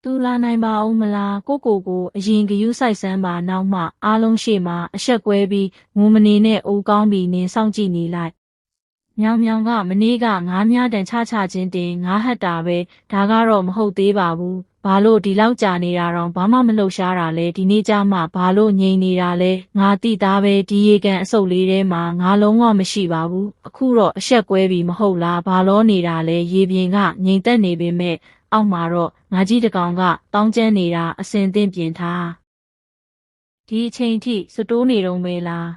သူလာနိုင်ပါဦးမလားကိုအရင်ဂယုစိုက်စမ်းပါနောက်မှအားလုံးရှေ့မှာအဆက်ကွဲပြီးငုံမနေနဲ့အိုးကောင်းပြီးနင်စောင့်ကြည့်နေလိုက်မြောင်မြောင်ကမနေ့ကငါးများတန်ချချင်းတင်ငါးဟတ်တာပဲဒါကတော့မဟုတ်သေးပါဘူးဘာလို့ဒီလောက်ကြာနေတာတော့ဘာမှမလှုပ်ရှားတာလဲဒီနေ့ကျမှဘာလို့ငြိမ်နေတာလဲငါတိသားပဲဒီရေကန်အစုပ်လေးထဲမှာငါလုံးဝမရှိပါဘူးအခုတော့အဆက်ကွဲပြီမဟုတ်လားဘာလို့နေတာလဲရေပြင်ကငြိမ်သက်နေပေမဲ့အောက်မှာတော့ငါကြီးတကောင်ကတောင်းကျမ်းနေတာအစင်သင့်ပြင်ထားဒီအချိန်ထိစတိုးနေတော့မဲလား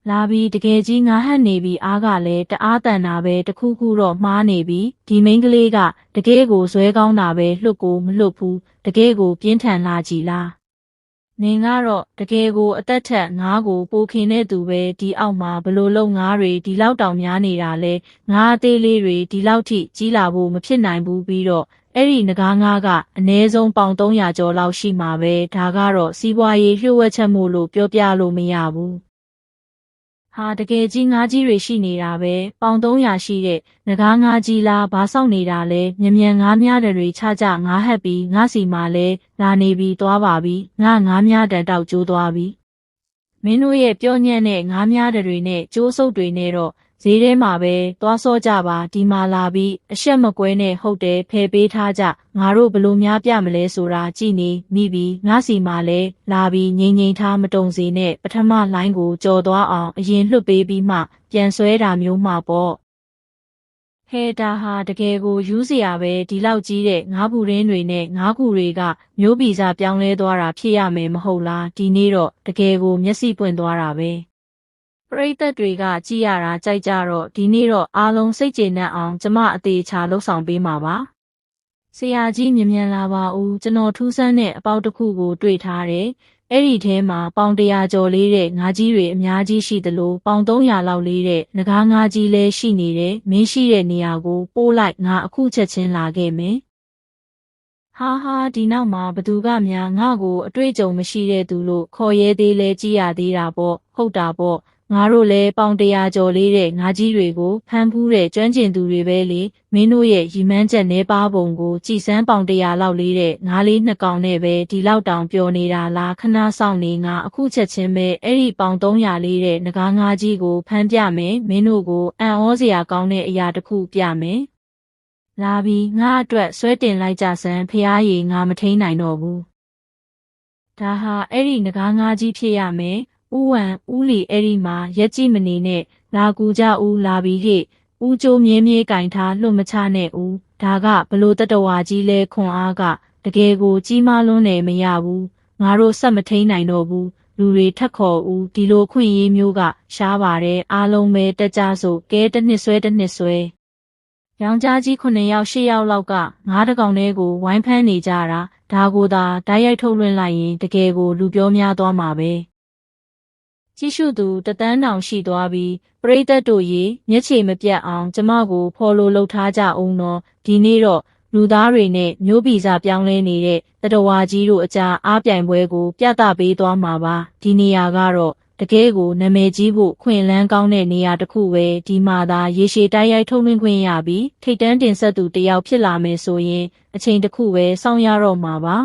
လာပြီးတကယ်ကြီးငါဟတ်နေပြီးအားကလည်းတအားတန်တာပဲတခုခုတော့မှားနေပြီဒီမိန်းကလေးကတကယ်ကိုဇွဲကောင်းတာပဲလှုပ်ကိုမလှုပ်ဘူးတကယ်ကိုပြင်းထန်လာကြည်လားနင်ကတော့တကယ်ကိုအသက်ထက်ငါးကိုပိုခင်တဲ့သူပဲဒီအောက်မှာဘလို့လုံငါးတွေဒီလောက်တောင်များနေတာလဲငါးအသေးလေးတွေဒီလောက်ထိကြီးလာဖို့မဖြစ်နိုင်ဘူးပြီးတော့အဲ့ဒီငကားငါးကအနည်းဆုံးပေါင်300ကျော်လောက်ရှိမှာပဲဒါကတော့စီးပွားရေးလျှို့ဝှက်ချက်မို့လို့ပြောပြလို့မရဘူးဟာတကယ်ကြီးငါးကြီးတွေရှိနေတာပဲပေါင်300ရှိတဲ့ငကားငါးကြီးလားဘာဆောက်နေတာလဲမြန်ငါးများတွေချကြငါးဟက်ပြီးငါစီမှာလဲလာနေပြီးသွားပါပြီငါငါးများတန်တောက်ကျိုးသွားပြီမင်းတို့ရဲ့ပြောညံ့တဲ့ငါးများတွေနဲ့ကျိုးဆုပ်တွေနဲ့တော့ဈေးထဲမှာပဲသွားစောကြပါဒီမှာလာပြီးအဆက်မကွဲနဲ့ဟုတ်တယ်ဖယ်ပေးထားကြငါတို့ဘလို့များပြမလဲဆိုတာကြည်နေမိပြီးငါစီမှာလဲလာပြီးငိမ့်ထားမတုံစေနဲ့ပထမလိုင်းကိုကြော်သွားအောင်အရင်လွှတ်ပေးပြီးမှပြန်ဆွဲတာမျိုးမှပေါ့ဟဲတာဟာတကယ်ကိုယူးစရာပဲဒီလောက်ကြီးတဲ့ငါးပူရင်းတွေနဲ့ငါးကူတွေကမျိုးဗီဇပြောင်းလဲသွားတာဖြစ်ရမယ်မဟုတ်လားဒီနေ့တော့တကယ်ကိုမျက်စိပွင့်သွားတာပဲပရိသတ်တွေကကြည်ရတာကြိုက်ကြတော့ဒီနေ့တော့အားလုံးစိတ်ကျေနပ်အောင်ကျမအသေးချာလှုပ်ဆောင်ပေးမှာပါဆရာကြီးမြန်လာပါဦးကျွန်တော်ထူးဆန်းတဲ့အပေါက်တစ်ခုကိုတွေ့ထားတယ်အဲ့ဒီထဲမှာပေါင်100ကျော်လေးတဲ့ငါးကြီးတွေအများကြီးရှိသလိုပေါင်300လောက်လေးတဲ့ငကားငါးကြီးလည်းရှိနေတယ်မင်းရှိတဲ့နေရာကိုပို့လိုက်ငါအခုချက်ချင်းလာခဲ့မယ်ဟာဒီနောက်မှာဘသူကများငါ့ကိုအတွေ့အကြုံမရှိတဲ့သူလို့ခေါ်ရဲသေးလဲကြည်ရသေးတာပေါ့ဟုတ်တာပေါ့ငါတို့လည်းပေါင်100ကျော်လေးတဲ့ငါးကြီးတွေကိုဖမ်းဖူးတဲ့ကျွမ်းကျင်သူတွေပဲလေမင်းတို့ရဲ့ရီမန်းချက်နဲပါပုံကိုကြည်စမ်းပေါင်100လောက်လေးတဲ့ငါးလေး2ကောင်နဲ့ပဲဒီလောက်တောင်ပျော်နေတာလားခဏဆောင်နေငါအခုချက်ချင်းပဲအဲ့ဒီပေါင်300လေးတဲ့ငကားငါးကြီးကိုဖမ်းပြမယ်မင်းတို့ကိုအံ့ဩစရာကောင်းတဲ့အရာတစ်ခုပြမယ်လာပြီးငါအတွက်ဆွဲတင်လိုက်ကြစမ်းဖျားရည်ငါမထိန်နိုင်တော့ဘူးဒါဟာအဲ့ဒီငကားငါးကြီးဖြစ်ရမယ်ဦးဝံဦးလီအဲ့ဒီမှာရက်ကြည့်မနေနဲ့လာကူကြဦးလာပြီးဟေ့ဦးကျိုးမြဲကင်ထားလွတ်မချနဲ့ဦးဒါကဘလို့တတဝါကြီးလဲခွန်အားကတကယ်ကိုကြီးမားလွန်းနေမရဘူးငါတို့ဆက်မထိန်နိုင်တော့ဘူးလူတွေထက်ခေါ်ဦးဒီလိုခွင့်ရေးမျိုးကရှားပါတယ်အားလုံးပဲတက်ကြစို့ကဲတစ်နှစ်ဆွဲယောက်ျားကြီး9ယောက်10ယောက်လောက်ကငါးတကောင်လေးကိုဝိုင်းဖမ်းနေကြတာဒါကိုသာဓာတ်ရိုက်ထုတ်လွှင့်လိုက်ရင်တကယ်ကိုလူပြောများသွားမှာပဲကြည့်ရှုသူတသန်းတောင်ရှိသွားပြီးပရိသတ်တို့ရေမျက်ခြေမပြတ်အောင်ကျမကိုဖော်လို့လှုပ်ထားကြအောင်တော့ဒီနေ့တော့လူသားတွေနဲ့မျိုးဗီဇပြောင်းလဲနေတဲ့တတဝါကြီးတို့အကြားအားပြိုင်ပွဲကိုပြသပေးသွားမှာပါဒီနေရာကတော့တကယ်ကိုနာမည်ကြီးဖို့ခွင့်လန်းကောင်းတဲ့နေရာတစ်ခုပဲဒီမှာသာရေရှည်တိုက်ရိုက်ထုတ်လွှင့်ခွင့်ရပြီးထိတ်တန်းတင်ဆက်သူတယောက်ဖြစ်လာမယ်ဆိုရင်အချိန်တစ်ခုပဲစောင့်ရတော့မှာပါ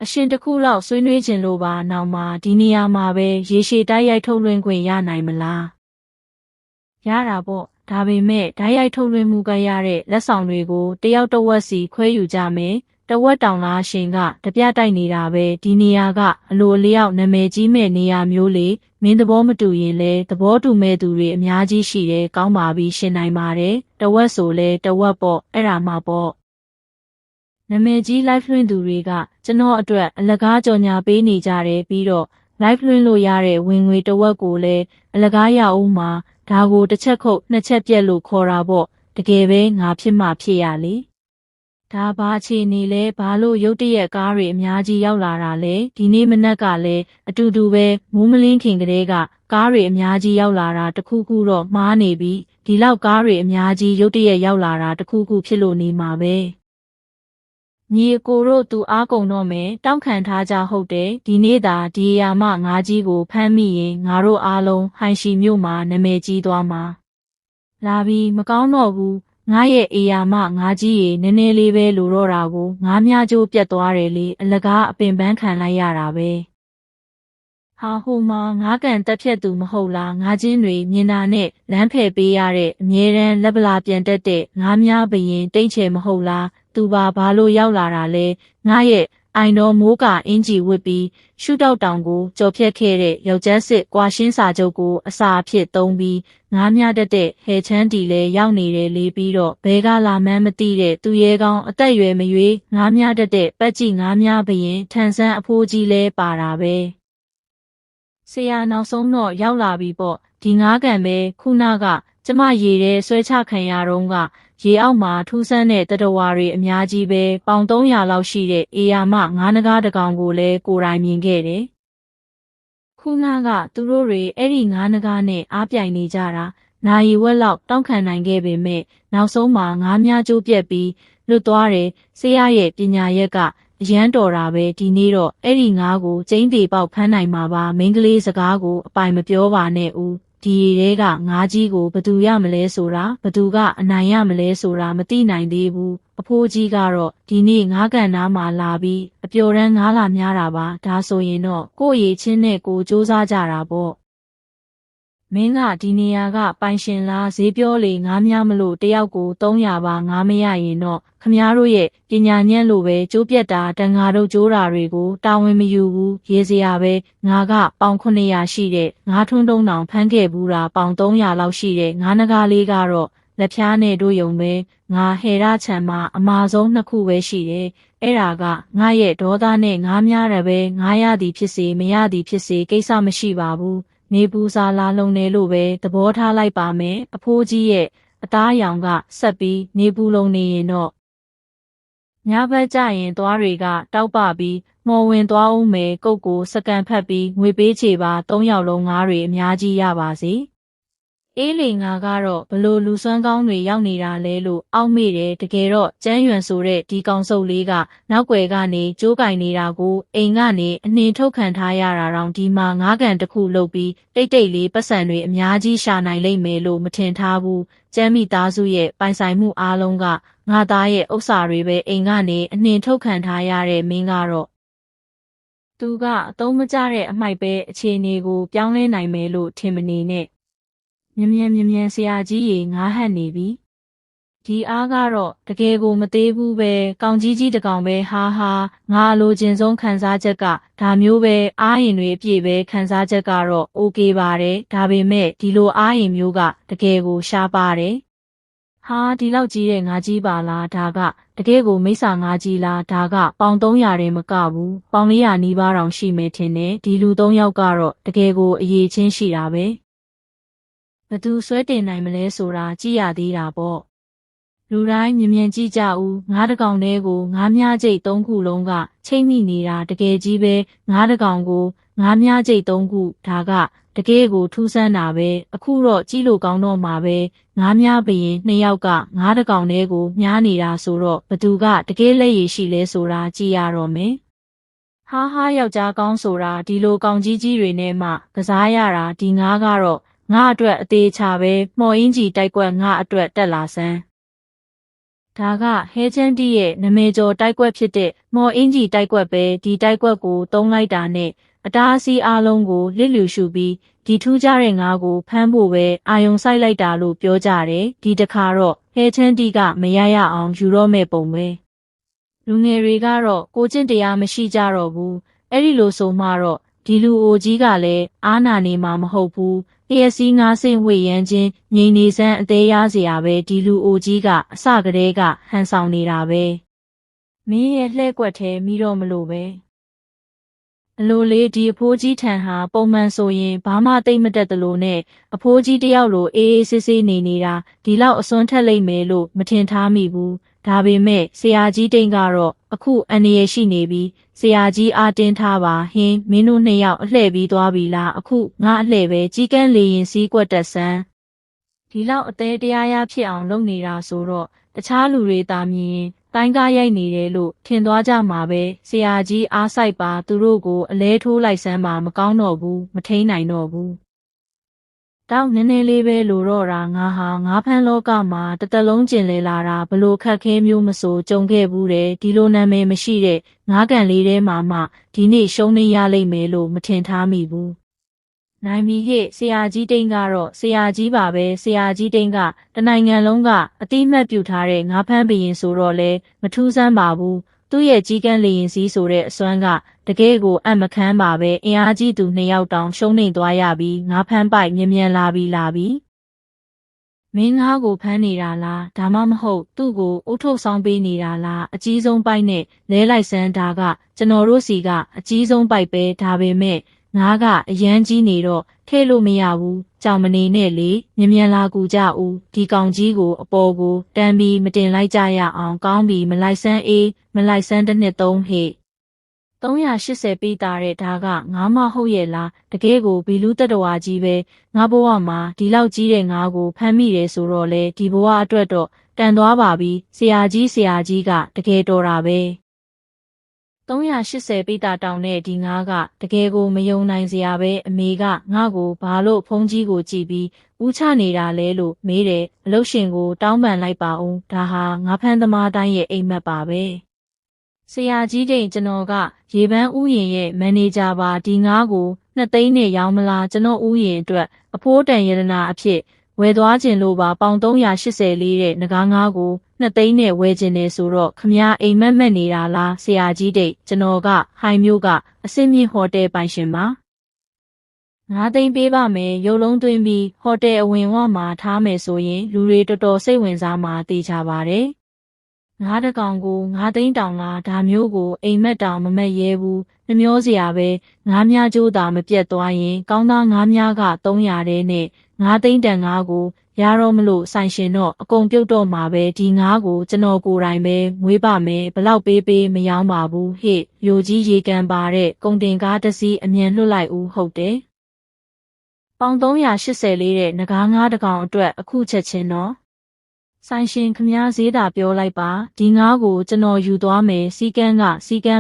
အရှင်တစ်ခုလောက်ဆွေးနွေးခြင်းလို့ပါနောက်မှာဒီနေရာမှာပဲရေရှည်တိုက်ရိုက်ထုတ်လွှင့်ခွင့်ရနိုင်မလားရတာပေါ့ဒါပေမဲ့ဓာတ်ရိုက်ထုတ်လွှင့်မှုကရတဲ့လက်ဆောင်တွေကိုတယောက်တစ်ဝက်စီခွဲယူကြမယ်တဝက်တောင်လားရှင်ကတပြတိုက်နေတာပဲဒီနေရာကအလိုအလျောက်နာမည်ကြီးမဲ့နေရာမျိုးလေမင်းသဘောမတူရင်လဲသဘောတူမဲ့သူတွေအများကြီးရှိတယ်ကောင်းပါပြီရှင်နိုင်ပါတယ်တဝက်ဆိုလဲတဝက်ပေါ့အဲ့ဒါမှပေါ့နာမည်ကြီး live လွှင့်သူတွေကကျွန်တော်အတွက်အလကားကြော်ညာပေးနေကြတယ်ပြီးတော့ live လွှင့်လို့ရတဲ့ဝင်ငွေတဝက်ကိုလည်းအလကားရအောင်မှာဒါကိုတစ်ချက်ခုတ်နှစ်ချက်ပြက်လို့ခေါ်တာပေါ့တကယ်ပဲငါဖြစ်မှဖြစ်ရလေဒါဘာအခြေအနေလဲဘာလို့ရုတ်တရက်ကားတွေအများကြီးရောက်လာတာလဲဒီနေ့မနက်ကလည်းအတူတူပဲမိုးမလင်းခင်ကတည်းကကားတွေအများကြီးရောက်လာတာတခုခုတော့မှားနေပြီဒီလောက်ကားတွေအများကြီးရုတ်တရက်ရောက်လာတာတခုခုဖြစ်လို့နေမှာပဲညီအကိုတို့သူအားကုန်တော့မယ်တောင်းခံထားကြဟုတ်တယ်ဒီနေ့သာဒီအရာမှငါးကြီးကိုဖမ်းမိရင်ငါတို့အားလုံးဟိုင်ရှီမြို့မှာနာမည်ကြီးသွားမှာလာပြီးမကောင်းတော့ဘူး ငါရဲ့အေယာမငါကြီးရေနည်းနည်းလေးပဲလိုတော့တာကိုငါများကျိုးပြတ်သွားတယ်လေအလကားအပင်ပန်းခံလိုက်ရတာပဲဟာဟိုမှာငါကန်တက်ဖြတ်သူမဟုတ်လားငါချင်းတွေမြင်တာနဲ့လမ်းဖယ်ပေးရတဲ့အမြဲတမ်းလက်ပလာပြန်တက်တဲ့ငါများဘရင်တိတ်ချယ်မဟုတ်လားသူဘာလို့ရောက်လာတာလဲငါရဲ့အိုင်တော်မိုးကအင်ကြီးဝစ်ပြီးရှုတောက်တောင်ကိုကြော်ဖြတ်ခဲ့တဲ့ယောက်ျားစစ်ကွာရှင်းစာချုပ်ကိုအစာအဖြစ်သုံးပြီးငါးမြတတ်တဲ့ဟဲချမ်းတီလဲရောက်နေတယ်လေပြီးတော့ဘဲကလာမှန်းမသိတဲ့သူရဲကောင်းအသက်ရွယ်မရွေးငါးမြတတ်တဲ့ပတ်ကြည့်ငါးမြဘရင်ထန်ဆန်းအဖိုးကြီးလဲပါတာပဲဆရာနောက်ဆုံးတော့ရောက်လာပြီပေါ့ဒီငါးကန်ပဲခုနကကျမရေထဲဆွဲချခံရတော့ကရေအောက်မှာထူးဆန်းတဲ့တတဝါတွေအများကြီးပဲပေါင်300လောက်ရှိတဲ့အေယာမငါးနဂါးတကောင်ကိုလည်းကိုယ်တိုင်မြင်ခဲ့တယ်။ခုနကသူတို့တွေအဲ့ဒီငါးနဂါးနဲ့အားပြိုင်နေကြတာနာရီဝက်လောက်တောင့်ခံနိုင်ခဲ့ပေမဲ့နောက်ဆုံးမှာငါးများကျိုးပြက်ပြီးလွတ်သွားတယ်။ဆရာရဲ့ပညာရက်ကအရန်တော်တာပဲဒီနေ့တော့အဲ့ဒီငါးကိုကျင်းသေးပေါက်ဖမ်းနိုင်မှာပါမိန်းကလေးစကားကိုအပိုင်မပြောပါနဲ့ဦး။ဒီရဲကငါးကြီးကိုဘသူရမလဲဆိုတာဘသူကအနိုင်ရမလဲဆိုတာမသိနိုင်သေးဘူးအဖိုးကြီးကတော့ဒီနေ့ငါးကန်နားမှာလာပြီးအပျော်ရမ်းငါးလာများတာပါဒါဆိုရင်တော့ကိုယ့်ရေချင်းနဲ့ကိုစူးစမ်းကြတာပေါ့မင်းကဒီနေရာကပိုင်ရှင်လားဈေးပြောလေငါးများမလို့တယောက်ကို300ပါငါမရရင်တော့ခမားတို့ရဲ့ပညာဉာဏ်လိုပဲကျိုးပြက်တာတန်ငါတို့ကျိုးတာတွေကိုတာဝန်မယူဘူးရေးစရာပဲငါကပေါင်900ရှိတဲ့ငါထွန်းတုံးတောင်ဖမ်းခဲ့ဘူးတာပေါင်300လောက်ရှိတဲ့ငါးနဂါးလေးကတော့လက်ဖြားနဲ့တို့ယုံပဲငါဟေရချံမှာအမာဆုံး2ခုပဲရှိတယ်အဲ့ဒါကငါရဲ့ဒေါသနဲ့ငါများတယ်ပဲငါရသည်ဖြစ်စေမရသည်ဖြစ်စေကိစ္စမရှိပါဘူးနေပူစာလာလုံးနေလို့ပဲသဘောထားလိုက်ပါမယ်အဖိုးကြီးရဲ့အသားရောင်ကဆက်ပြီးနေပူလုံးနေရင်တော့ညဘက်ကျရင်သွားတွေကတောက်ပပြီးမော်ဝင်သွားဦးမယ်ကုတ်ကိုစကန်ဖက်ပြီးငွေပေးချေပါ3ယောက်လုံးငါးတွေအများကြီးရပါစေအေးလေငါကတော့ဘလို့လူစွမ်းကောင်းတွေရောက်နေတာလဲလို့အောက်မေ့တယ်တကယ်တော့ကျန်းရွံဆိုတဲ့ဒီကောင်စုပ်လေးကနောက်ွယ်ကနေကြိုးကင်နေတာကိုအိမ်ကနေအနှင်ထုတ်ခံထားရတာတောင်ဒီမှာငါးကန်တစ်ခုလုပ်ပြီးတိတ်တိတ်လေးပတ်စံတွေအများကြီးရှာနိုင်လိမ့်မယ်လို့မထင်ထားဘူးကျန်းမိသားစုရဲ့ပိုင်ဆိုင်မှုအားလုံးကငါသားရဲ့ဥစ္စာတွေပဲအိမ်ကနေအနှင်ထုတ်ခံထားရတဲ့မင်းကတော့သူကအသုံးမကျတဲ့အမိုက်ပဲအခြေအနေကိုပြောင်းလဲနိုင်မယ်လို့ထင်မနေနဲ့မြ မြန်ဆရာကြီးရေငါးဟတ်နေပြီဒီအားကတော့တကယ်ကိုမသေးဘူးပဲကောင်ကြီးတကောင်ပဲဟာငါလိုချင်ဆုံးခံစားချက်ကဒါမျိုးပဲအားရင်တွေအပြည့်ပဲခံစားချက်ကတော့โอเคပါတယ်ဒါပေမဲ့ဒီလိုအားရင်မျိုးကတကယ်ကိုရှားပါတယ်ဟာဒီလောက်ကြီးတဲ့ငါကြီးပါလားဒါကတကယ်ကိုမိစ္ဆာငါကြီးလားဒါကပေါင်300တဲ့မကဘူးပေါင်400နီးပါးတောင်ရှိမယ်ထင်တယ်ဒီလူ3ယောက်ကတော့တကယ်ကိုအရေးချင်းရှိတာပဲဘသူဆွဲတင်နိုင်မလဲဆိုတာကြည့်ရသေးတာပေါ့လူတိုင်းမြန်ကြည့်ကြဦးငါးတကောင်တဲကိုငါးမြကျိတ်3ခုလုံးကချိတ်မိနေတာတကယ်ကြီးပဲငါးတကောင်ကိုငါးမြကျိတ်3ခုဒါကတကယ်ကိုထူးဆန်းတာပဲအခုတော့ကြည့်လို့ကောင်းတော့မှာပဲငါးမြဘရင်2ယောက်ကငါးတကောင်တဲကိုမြားနေတာဆိုတော့ဘသူကတကယ်လက်ရည်ရှိလဲဆိုတာကြည့်ရတော့မယ်ဟာယောက်ျားကောင်းဆိုတာဒီလိုကောင်ကြီးတွေနဲ့မှကစားရတာဒီငါးကတော့ငါအတွက်အသေးချပဲမော်အင်းကြီးတိုက်ကွက်ငါအတွက်တက်လာစမ်းဒါကဟဲချန်တီရဲ့နမေကျော်တိုက်ကွက်ဖြစ်တဲ့မော်အင်းကြီးတိုက်ကွက်ပဲဒီတိုက်ကွက်ကိုတုံးလိုက်တာနဲ့အတားအဆီးအားလုံးကိုလစ်လျူရှုပြီးဒီထူးခြားတဲ့ငါးကိုဖမ်းဖို့ပဲအာယုံဆိုင်လိုက်တာလို့ပြောကြတယ်ဒီတခါတော့ဟဲချန်တီကမရအောင်ယူတော့မဲ့ပုံပဲလူငယ်တွေကတော့ကိုကျင့်တရားမရှိကြတော့ဘူးအဲ့ဒီလိုဆိုမှတော့ဒီလူအိုကြီးကလည်းအားနာနေမှာမဟုတ်ဘူးလျက်စီးငါးဆင့်ဝေရမ်းချင်းငြိမ်နေစမ်းအသေးရစရာပဲဒီလူအိုကြီးကအစကတည်းကဟန်ဆောင်နေတာပဲမင်းရဲ့လှဲ့ကွက်ထဲမိတော့မလို့ပဲအလိုလေးဒီအဖိုးကြီးထံဟာပုံမှန်ဆိုရင်ဘာမှတိတ်မတက်သလိုနဲ့အဖိုးကြီးတယောက်လိုအေးဆေးဆေးနေနေတာဒီလောက်အစွန်းထက်လိမ့်မယ်လို့မထင်ထားမိဘူးဒါပေမဲ့ဆရာကြီးတိန်ကတော့အခုအန္တရာယ်ရှိနေပြီဆရာကြီးအားတင်းထားပါဟင်းမင်းတို့2ယောက်အလှည့်ပြီးသွားပြီလားအခုငါအလှည့်ပဲကြီးကန်းလေရင်စီးကွက်တက်ဆန်းဒီလောက်အသေးတရားရဖြစ်အောင်လုပ်နေတာဆိုတော့တခြားလူတွေသာမြင်ရင်တိုင်းကားရိုက်နေတယ်လို့ထင်သွားကြမှာပဲဆရာကြီးအားဆိုင်ပါသူတို့ကိုအလဲထိုးလိုက်စမ်းပါမကောင်းတော့ဘူးမထိန်နိုင်တော့ဘူး တောက်နည်းနည်းလေးပဲလိုတော့တာငါဟာငါးဖမ်းလောကမှာတစ်သက်လုံးကျင်လည်လာတာဘလို့ခက်ခဲမျိုးမဆိုကြုံခဲ့ဘူးတယ်ဒီလိုနာမည်မရှိတဲ့ငါးကန်လေးထဲမှာမှဒီနေ့ရှုံးနေရလိမ့်မယ်လို့မထင်ထားမိဘူးနိုင်ပြီဟဲ့ဆရာကြီးတိန်ကတော့ဆရာကြီးပါပဲဆရာကြီးတိန်ကတနိုင်ငံလုံးကအတိမတ်ပြုထားတဲ့ငါးဖမ်းဘရင်ဆိုတော့လဲမထူးဆန်းပါဘူးသူ့ရဲ့ကြီးကန်းလေရင်စည်းဆိုတဲ့အစွမ်းကတကယ်ကိုအံ့မခန်းပါပဲအင်အားကြီးသူ2ယောက်တောင်ရှုံးနေသွားရပြီးငါဖမ်းပိုက်မြန်လာပြီမင်းငါကိုဖမ်းနေတာလားဒါမှမဟုတ်သူ့ကိုအုတ်ထုတ်ဆောင်ပေးနေတာလားအကြီးဆုံးပိုက်နဲ့လဲလိုက်စမ်းဒါကကျွန်တော်တို့စီကအကြီးဆုံးပိုက်ပဲဒါပေမဲ့ငါကအရန်ကြီးနေတော့ထဲ့လို့မရဘူးကြောင်မနေနဲ့လေမြန်လာကူကြဦးဒီကောင်ကြီးကိုအပေါ်ကိုတန်းပြီးမတင်လိုက်ကြရအောင်ကောင်းပြီးမလိုက်စမ်းအေးမလိုက်စမ်းတစ်နှစ်သုံးဟဲ့380ပေးတာတဲ့ဒါကငါမဟုတ်ရဲ့လားတကယ်ကိုဘီလူးတတဝါကြီးပဲငါဘဝမှာဒီလောက်ကြီးတဲ့ငါကိုဖမ်းမိတယ်ဆိုတော့လေဒီဘဝအတွက်တော့တန်သွားပါပြီဆရာကြီးကတကယ်တော်တာပဲ380ပေးတာတောင်နဲ့ဒီငါကတကယ်ကိုမယုံနိုင်စရာပဲအမေကငါ့ကိုဘာလို့ဖုန်းကြီးကိုကြည့်ပြီးဦးချနေတာလဲလို့မေးတယ်အလုရှင်ကိုတောင်းပန်လိုက်ပါဦးဒါဟာငါဖမ်းသမားတိုင်းရဲ့အိမ်မက်ပါပဲဆရာကြီးတိန်ကျွန်တော်ကရေပန်းဥယျာဉ်ရဲ့မန်နေဂျာပါဒီငါးကို2သိန်းနဲ့ရောင်းမလားကျွန်တော်ဥယျာဉ်အတွက်အဖိုးတန်ရတနာအဖြစ်ဝယ်သွားခြင်းလို့ပါပေါင်380လေးတဲ့ငကားငါးကို2သိန်းနဲ့ဝယ်ခြင်းနေဆိုတော့ခမည်းအိမ်မက်နေတာလားဆရာကြီးတိတ်ကျွန်တော်ကဟိုင်မျိုးကအစင်းမြင့်ဟိုတယ်ပိုင်ရှင်ပါ9သိန်းပေးပါမယ်ရုပ်လုံးသွင်းပြီးဟိုတယ်အဝင်ဝမှာထားမယ်ဆိုရင်လူတွေတော်တော်စိတ်ဝင်စားမှာသိကြပါတယ်ငါးတကောင်ကို9သိန်းတောင်လားဒါမျိုးကိုအိမ်မက်တောင်မမက်ရဲဘူးနှမျောစရာပဲငါးများကြိုးတာမပြတ်သွားရင်ကောင်းသားငါးများက300တဲ့နဲ့9သိန်းတန်ငါးကိုရတော့မလို့ဆိုင်ရှင်တော့အကုန်ပြုတ်တော့မှာပဲဒီငါးကိုကျွန်တော်ကိုယ်တိုင်ပဲမွေးပါမယ်ဘလောက်ပေးမရောင်းပါဘူးဟဲ့ယိုကြီးရေကန်ပါတဲ့ကုန်တင်ကားတစ်စီးအမြန်လွှတ်လိုက်ဦးဟုတ်တယ်ပေါင်380လေးတဲ့ငကားငါးတကောင်အတွက်အခုချက်ချင်းတော့ဆိုင်ရှင်ခမားဈေးသာပြောလိုက်ပါဒီငါးကိုကျွန်တော်ယူသွားမယ်စီကန်း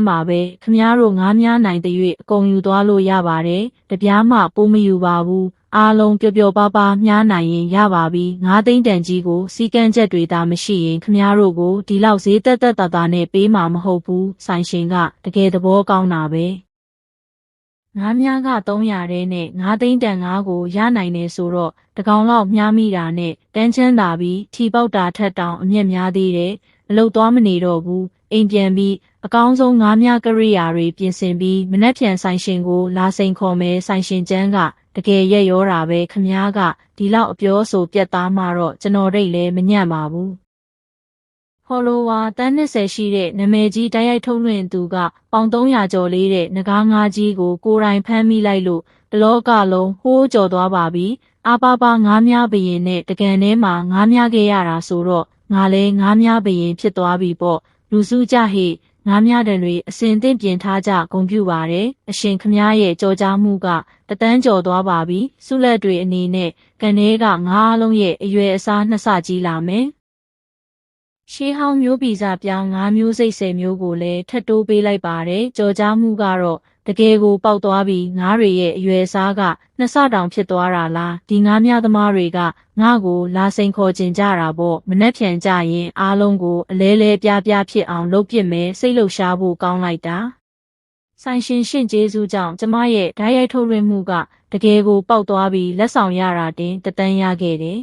ပါပဲခမားတို့ငါးများနိုင်တဲ့၍အကုန်ယူသွားလို့ရပါတယ်တပြားမှပိုးမယူပါဘူးအားလုံးပျော်ပါမြားနိုင်ရင်ရပါပြီ9သိန်းတန်ကြီးကိုစီကန်းချက်တွေသာမရှိရင်ခမားတို့ကိုဒီလောက်ဈေးတက်တာနဲ့ပေးမှာမဟုတ်ဘူးဆိုင်ရှင်ကတကယ်သဘောကောင်းတာပဲငါးများက300တဲ့နဲ့9သိန်းတန်ငါးကိုရနိုင်နေဆိုတော့တကောင်လောက်မြားမိတာနဲ့တန်းချမ်းသာပြီးထီပေါက်တာထက်တောင်အမျက်များသေးတယ်အလုတ်သွားမနေတော့ဘူးအိမ်ပြန်ပြီးအကောင်းဆုံးငါးများကရိယာတွေပြင်ဆင်ပြီးမနှက်ဖြန်ဆိုင်ရှင်ကိုလာစိန်ခေါ်မယ်ဆိုင်ရှင်ကျန်းကတကယ်ရက်ရောတာပဲခမားကဒီလောက်အပြောဆိုပြတ်သားမှတော့ကျွန်တော်တို့လည်းမညံ့ပါဘူးဖော်လိုဝါတန်း20ရှိတဲ့နာမည်ကြီးတိုက်ရိုက်ထုတ်လွှင့်သူကပေါင်300ကျော်လေးတဲ့ငကားငါးကြီးကိုကိုယ်တိုင်ဖမ်းမိလိုက်လို့တလောကလုံးဟိုးကျော်သွားပါပြီအားပါငါးများဘရင်နဲ့တကန်ထဲမှာငါးများခဲ့ရတာဆိုတော့ငါလဲငါးများဘရင်ဖြစ်သွားပြီပေါ့လူစုကြဟိငါးများတန်တွေအစင်သင့်ပြင်ထားကြဂုဏ်ပြုပါတယ်အရှင်ခမားရဲ့ကြော်ကြားမှုကတသန်းကျော်သွားပါပြီဆုလက်တွေအနေနဲ့ကန်ထဲကငါးအလုံးရဲ့အရွယ်အစား2ဆကြီးလာမယ်ရှေးဟောင်းမျိုးဗီဇပြောင်း5မျိုးစိတ်10မျိုးကိုလည်းထပ်တိုးပေးလိုက်ပါတယ်ကြော်ကြားမှုကတော့တကယ်ကိုပေါက်သွားပြီးငါးတွေရဲ့အရွယ်အစားက2ဆတောင်ဖြစ်သွားတာလားဒီငါးများသမားတွေကငါ့ကိုလာစိန်ခေါ်ကျင်ကြတာပေါ့မနှက်ဖြန်ကြရင်အားလုံးကိုအလဲပြဖြစ်အောင်လုပ်ပစ်မယ်စိတ်လှုပ်ရှားဖို့ကောင်းလိုက်တာဆိုင်ရှင်ရှင့်ကျေးဇူးကြောင့်ကျမရဲ့ဓာတ်ရိုက်ထုတ်လွှင့်မှုကတကယ်ကိုပေါက်သွားပြီးလက်ဆောင်ရတာတင်တသန်းရခဲ့တယ်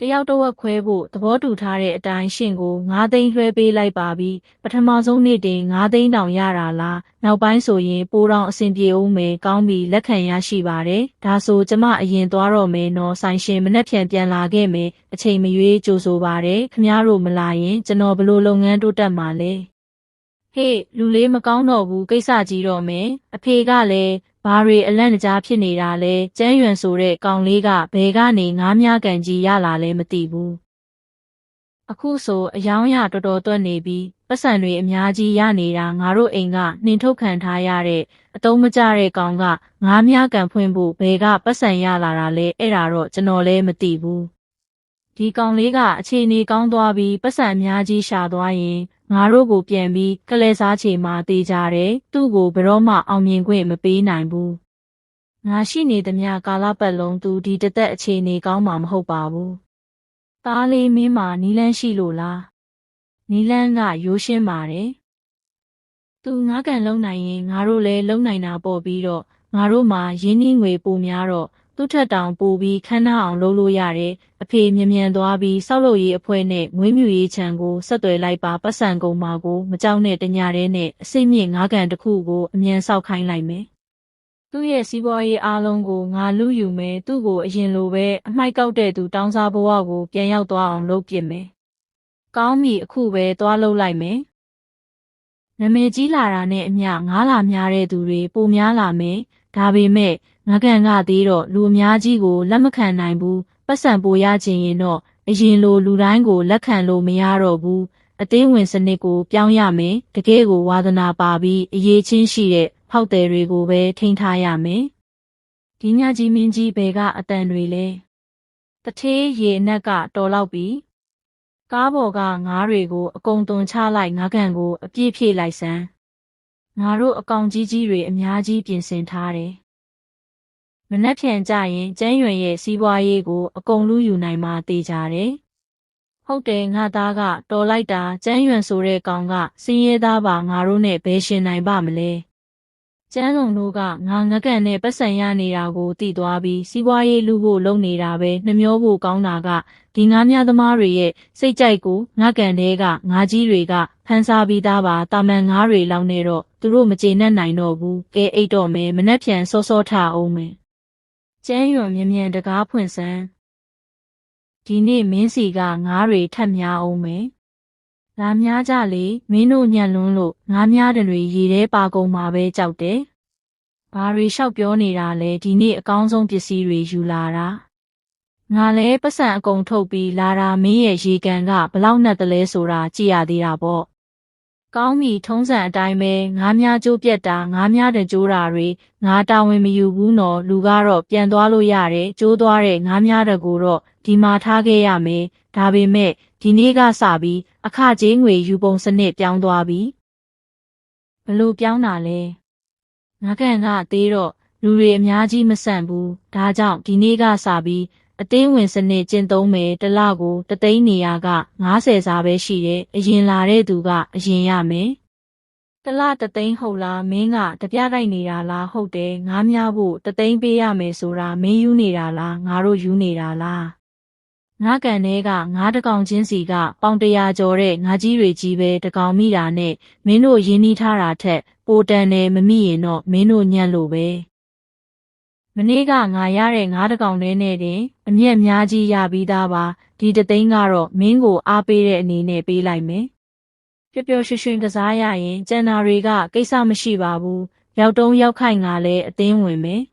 တယောက်တော့ဝက်ခွဲဖို့သဘောတူထားတဲ့အတိုင်းရှင်ကို9သိန်းလွှဲပေးလိုက်ပါပြီပထမဆုံးနေ့တင်9သိန်းတောင်ရတာလားနောက်ပိုင်းဆိုရင်ပိုးတောင်အဆင်ပြေဦးမယ်ကောင်းပြီလက်ခံရရှိပါတယ်ဒါဆိုကျမအရင်သွားတော့မယ်နော်ဆိုင်ရှင်မနှက်ပြန်လာခဲ့မယ်အချိန်မရွေးကြိုဆိုပါတယ်ခမားတို့မလာရင်ကျွန်တော်ဘလို့လုပ်ငန်းတိုးတက်မှာလဲဟေ့လူလေးမကောင်းတော့ဘူးကိစ္စကြီးတော့မယ်အဖေကလည်းဘာတွေအလန့်တကြားဖြစ်နေတာလဲကျန်းရွံဆိုတဲ့ကောင်လေးကဘယ်ကနေငါးများကန်ကြီးရလာလဲမသိဘူးအခုဆိုအယောင်ရတော်တော်တွက်နေပြီးပတ်စံတွေအများကြီးရနေတာငါတို့အိမ်ကနှင်ထုတ်ခံထားရတဲ့အတုံးမကျတဲ့ကောင်ကငါးများကန်ဖွင့်ဖို့ဘယ်ကပတ်စံရလာတာလဲအဲ့ဒါတော့ကျွန်တော်လည်းမသိဘူးဒီကောင်လေးကအခြေအနေကောင်းသွားပြီးပတ်စံအများကြီးရှာသွားရင်ငါတို့ကိုပြန်ပြီးကလဲစားချေမှာတေးကြတယ်သူ့ကိုဘယ်တော့မှအောင်မြင်ခွင့်မပေးနိုင်ဘူး ငါရှိနေသမျှကာလပတ်လုံးသူဒီတသက်အခြေအနေကောင်းမှာမဟုတ်ပါဘူး။သားလေးမင်းမှာနီလန်းရှိလို့လား။နီလန်းကရိုးရှင်းပါတယ်။သူငါးကန်လုံးနိုင်ရင်ငါတို့လည်းလုံးနိုင်တာပေါ့ပြီးတော့ငါတို့မှာရင်းနှီးငွေပိုများတော့သူ့ထက်တောင်ပိုပြီးခမ်းနားအောင်လုပ်လို့ရတယ်။အဖေမြန်သွားပြီးစောက်လို့ရေးအဖွဲ့နဲ့မွေးမြူရေးခြံကိုဆက်သွယ်လိုက်ပါပတ်စံကုန်မှာကိုမကြောက်နဲ့တညတည်းနဲ့အစိတ်မြင့်ငါးကန်တစ်ခုကိုအမြန်ဆောက်ခိုင်းလိုက်မယ်။သူ့ရဲ့စီးပွားရေးအားလုံးကိုငါလူယူမယ်သူ့ကိုအရင်လိုပဲအမိုက်ကောက်တဲ့သူတောင်းစားဘဝကိုပြန်ရောက်သွားအောင်လုပ်ပြစ်မယ်။ကောင်းပြီအခုပဲသွားလုပ်လိုက်မယ်။နာမည်ကြီးလာတာနဲ့အမျှငါးလာများတဲ့သူတွေပိုများလာမယ်။ဒါပေမဲ့ငါကန်ကသေးတော့လူအများကြီးကိုလက်မခံနိုင်ဘူးပတ်စံပိုရခြင်းရင်တော့အရင်လိုလူတိုင်းကိုလက်ခံလို့မရတော့ဘူးအသေးဝင်စနစ်ကိုပြောင်းရမယ်တကယ်ကိုဝါသနာပါပြီးအရေးချင်းရှိတဲ့ဖောက်တယ်တွေကိုပဲထိန်းထားရမယ်ဒီညကြီးမင်းကြီးဘယ်ကအတန်တွေလဲတထေးရေအနက်ကတော်လောက်ပြီကားပေါ်ကငါးတွေကိုအကုန်သွန်ချလိုက်ငါကန်ကိုအပြည့်ဖြည့်လိုက်စမ်းငါတို့အကောင်ကြီးကြီးတွေအများကြီးပြင်ဆင်ထားတယ်မနှက်ဖြန်ကြရင်ကျန်းရွံရဲ့စီးပွားရေးကိုအကုန်လူယူနိုင်မှတေးကြတယ်။ဟုတ်တယ်ငါသားကတော်လိုက်တာကျန်းရွံဆိုတဲ့ကောင်ကစင်းရဲသားပါငါတို့နဲ့ဘယ်ရှင်နိုင်ပါမလဲ။ကျန်းလုံတို့ကငါငကန်နဲ့ပတ်စံရနေတာကိုသိသွားပြီးစီးပွားရေးလူဖို့လုပ်နေတာပဲနှမျောဖို့ကောင်းတာကဒီငါးများသမားတွေရဲ့စိတ်ကြိုက်ကိုငါကန်တဲကငါကြီးတွေကဖန်ဆာပြီးသားပါတာမန်ငါးတွေလောက်နေတော့သူတို့မကျေနပ်နိုင်တော့ဘူးကဲအိတ်တော့မယ်မနှက်ဖြန်စောစောထအောင်မယ်ကျန်းရွံမြန်တကားဖွင့်စမ်းဒီနေ့မင်းစီကငါးတွေထပ်များအောင်မယ်လာများကြလေမင်းတို့ညံ့လွန်းလို့ငါးများတွေရေထဲပါကုန်မှာပဲကြောက်တယ်ဘာတွေလျှောက်ပြောနေတာလဲဒီနေ့အကောင်းဆုံးပစ္စည်းတွေယူလာတာငါလည်းပတ်စံအကုန်ထုတ်ပြီးလာတာမင်းရဲ့ရေကန်ကဘလောက်နဲ့တလဲဆိုတာကြည့်ရသေးတာပေါ့ကောင်းပြီထုံးစံအတိုင်းပဲငါးများကျိုးပြက်တာငါးများတဲ့ကျိုးတာတွေငါတာဝန်မယူဘူးနော်လူကတော့ပြန်သွားလို့ရတယ်ကျိုးသွားတဲ့ငါးများတဲ့ကိုတော့ဒီမှာထားခဲ့ရမယ်ဒါပေမဲ့ဒီနေ့ကစပြီးအခကြေးငွေယူပုံစနစ်ပြောင်းသွားပြီဘလို့ပြောင်းတာလဲငါကန်ကသေးတော့လူတွေအများကြီးမဆန့်ဘူးဒါကြောင့်ဒီနေ့ကစပြီးအသေးဝင်စနစ်ကျင့်သုံးမယ်တစ်လကိုတသိန်းနေရာက90စားပဲရှိတယ်အရင်လာတဲ့သူကအရင်ရမယ်တစ်လတသိန်းဟုတ်လားမင်းကတပြတိုက်နေတာလားဟုတ်တယ်ငါးများဖို့တသိန်းပေးရမယ်ဆိုတာမင်းယူနေတာလားငါတို့ယူနေတာလားငါကန်ထဲကငါးတကောင်ချင်းစီကပေါင်100ကျော်တဲ့ငါကြီးတွေကြီးပဲတကောင်မိတာနဲ့မင်းတို့ရင်းနှီးထားတာထက်ပိုတန်တယ်မမိရင်တော့မင်းတို့ညံ့လို့ပဲမနေ့ကငါရတဲ့ငါးတကောင်ထဲနဲ့တင်အမျက်များကြီးရပြီးသားပါဒီတသိန်းကတော့မင်းကိုအားပေးတဲ့အနေနဲ့ပေးလိုက်မယ်ပျော်ပျော်ရွှင်ရွှင်ကစားရရင်ကျန်တာတွေကကိစ္စမရှိပါဘူးရောက်တုံးရောက်ခိုက်ငါလည်းအသင်းဝင်မယ်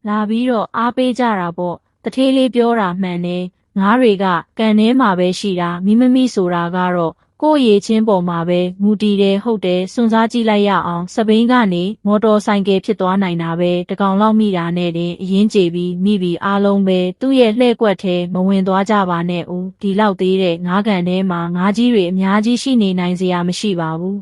လာပြီးတော့အားပေးကြတာပေါ့တထေးလေးပြောတာမှန်တယ်ငါးတွေကကန်ထဲမှာပဲရှိတာမိမမိဆိုတာကတော့ကိုယ့်ရေချင်းပေါ်မှာပဲမူတည်တယ်ဟုတ်တယ်စွန့်စားကြည့်လိုက်ရအောင်စပိန်ကနေမော်တော်ဆိုင်ကယ်ဖြစ်သွားနိုင်တာပဲတကောင်လောက်မိတာနဲ့တင်အရင်ကြေပြီးမိပြီးအားလုံးပဲသူ့ရဲ့လှဲ့ကွက်ထဲမဝင်သွားကြပါနဲ့ဦးဒီလောက်သေးတဲ့ငါးကန်ထဲမှာငါးကြီးတွေအများကြီးရှိနေနိုင်စရာမရှိပါဘူး